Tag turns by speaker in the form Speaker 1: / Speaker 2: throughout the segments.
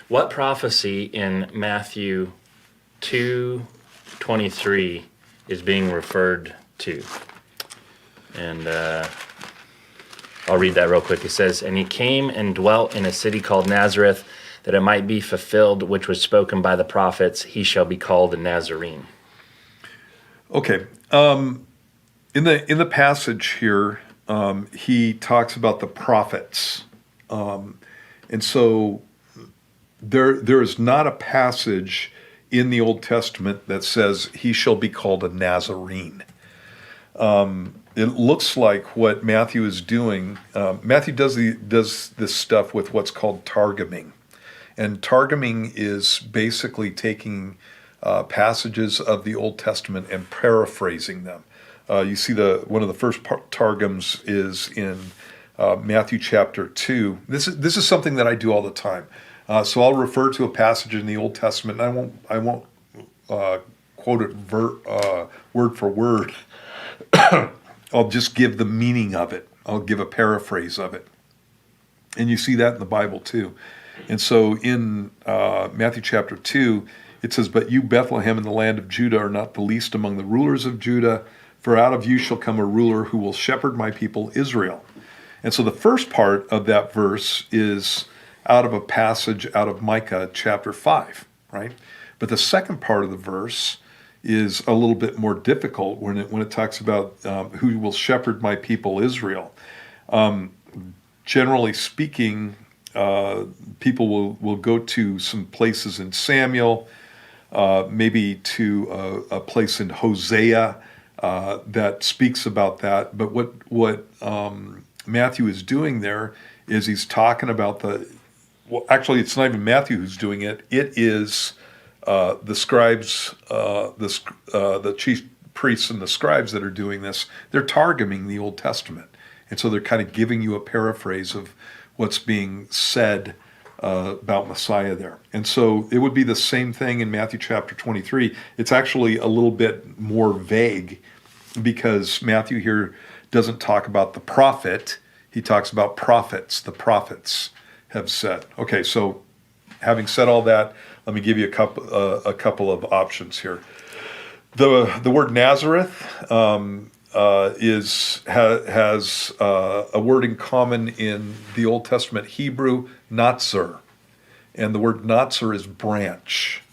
Speaker 1: What prophecy in Matthew 2:23 is being referred to? And I'll read that real quick. It says, "And he came and dwelt in a city called Nazareth, that it might be fulfilled, which was spoken by the prophets, he shall be called a Nazarene."
Speaker 2: Okay. In the passage here, he talks about the prophets, and so there is not a passage in the Old Testament that says he shall be called a Nazarene. It looks like what Matthew is doing. Matthew does this stuff with what's called targuming, and targuming is basically taking passages of the Old Testament and paraphrasing them. You see one of the first targums is in Matthew chapter 2. This is something that I do all the time. So I'll refer to a passage in the Old Testament, and I won't quote it word for word. I'll just give the meaning of it. I'll give a paraphrase of it. And you see that in the Bible too. And so in Matthew chapter 2, it says, "But you, Bethlehem, in the land of Judah, are not the least among the rulers of Judah, for out of you shall come a ruler who will shepherd my people Israel." And so the first part of that verse is out of a passage out of Micah chapter 5, right? But the second part of the verse is a little bit more difficult when it talks about who will shepherd my people Israel. Generally speaking, people will go to some places in Samuel, maybe to a place in Hosea that speaks about that. But what Matthew is doing there is he's talking about actually, it's not even Matthew who's doing it. It is the scribes, the chief priests and the scribes that are doing this. They're targuming the Old Testament. And so they're kind of giving you a paraphrase of what's being said about Messiah there. And so it would be the same thing in Matthew chapter 23. It's actually a little bit more vague because Matthew here doesn't talk about the prophet. He talks about prophets. The prophets have said. Okay, so having said all that, let me give you a couple of options here. The word Nazareth has a word in common in the Old Testament Hebrew, Nazar, and the word Nazar is branch.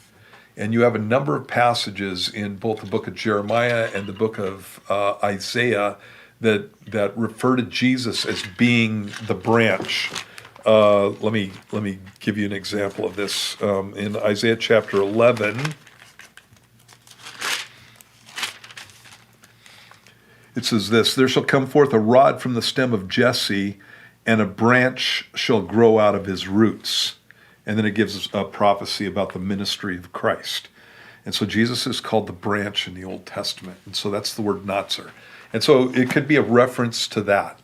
Speaker 2: And you have a number of passages in both the book of Jeremiah and the book of Isaiah that refer to Jesus as being the branch. Let me give you an example of this. In Isaiah chapter 11, it says this: "There shall come forth a rod from the stem of Jesse, and a branch shall grow out of his roots." And then it gives us a prophecy about the ministry of Christ. And so Jesus is called the branch in the Old Testament. And so that's the word Nazar. And so it could be a reference to that.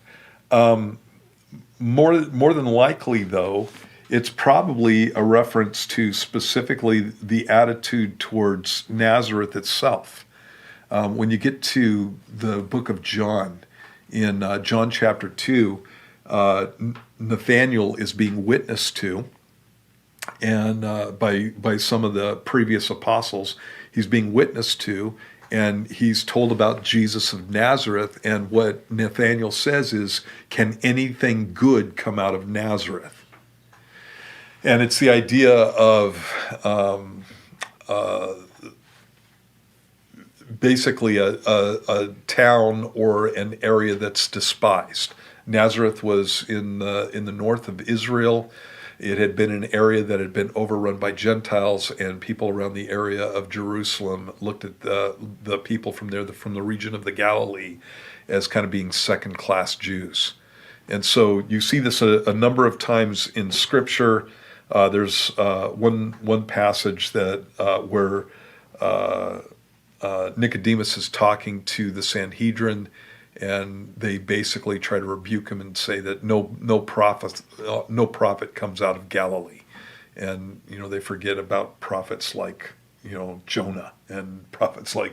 Speaker 2: More than likely, though, it's probably a reference to specifically the attitude towards Nazareth itself. When you get to the book of John, in John chapter 2, Nathanael is being witnessed to, and by some of the previous apostles, he's being witnessed to, and he's told about Jesus of Nazareth, and what Nathanael says is, "Can anything good come out of Nazareth?" And it's the idea of basically a town or an area that's despised. Nazareth was in the north of Israel. It had been an area that had been overrun by Gentiles, and people around the area of Jerusalem looked at the people from there, from the region of the Galilee, as kind of being second-class Jews. And so you see this a number of times in Scripture. There's one passage that where Nicodemus is talking to the Sanhedrin, and they basically try to rebuke him and say that no prophet comes out of Galilee. And they forget about prophets like Jonah, and prophets like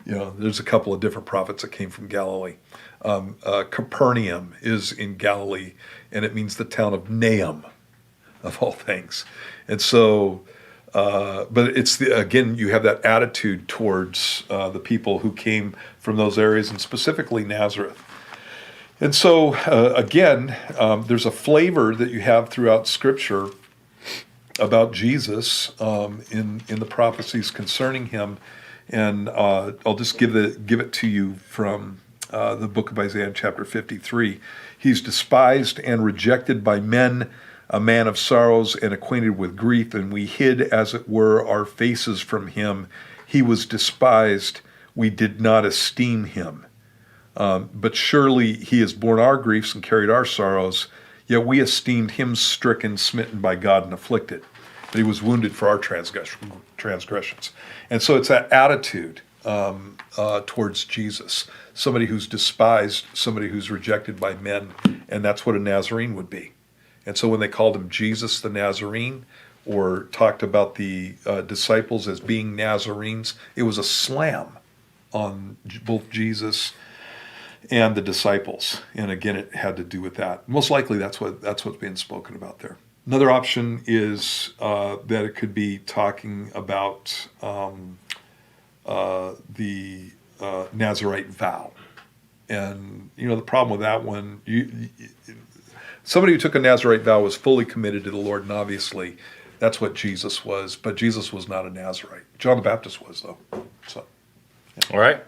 Speaker 2: there's a couple of different prophets that came from Galilee. Capernaum is in Galilee, and it means the town of Nahum. of all things. And so, but it's again, you have that attitude towards the people who came from those areas, and specifically Nazareth. And so, again, there's a flavor that you have throughout Scripture about Jesus in the prophecies concerning him. And I'll just give it to you from the book of Isaiah, chapter 53. He's despised and rejected by men, a man of sorrows and acquainted with grief, and we hid, as it were, our faces from him. He was despised, we did not esteem him. But surely he has borne our griefs and carried our sorrows, yet we esteemed him stricken, smitten by God, and afflicted. But he was wounded for our transgressions. And so it's that attitude towards Jesus, somebody who's despised, somebody who's rejected by men, and that's what a Nazarene would be. And so when they called him Jesus the Nazarene, or talked about the disciples as being Nazarenes, it was a slam on both Jesus and the disciples. And again, it had to do with that. Most likely that's what's being spoken about there. Another option is that it could be talking about the Nazarite vow. And, the problem with that one, somebody who took a Nazarite vow was fully committed to the Lord, and obviously that's what Jesus was. But Jesus was not a Nazarite. John the Baptist was, though. So,
Speaker 1: All right.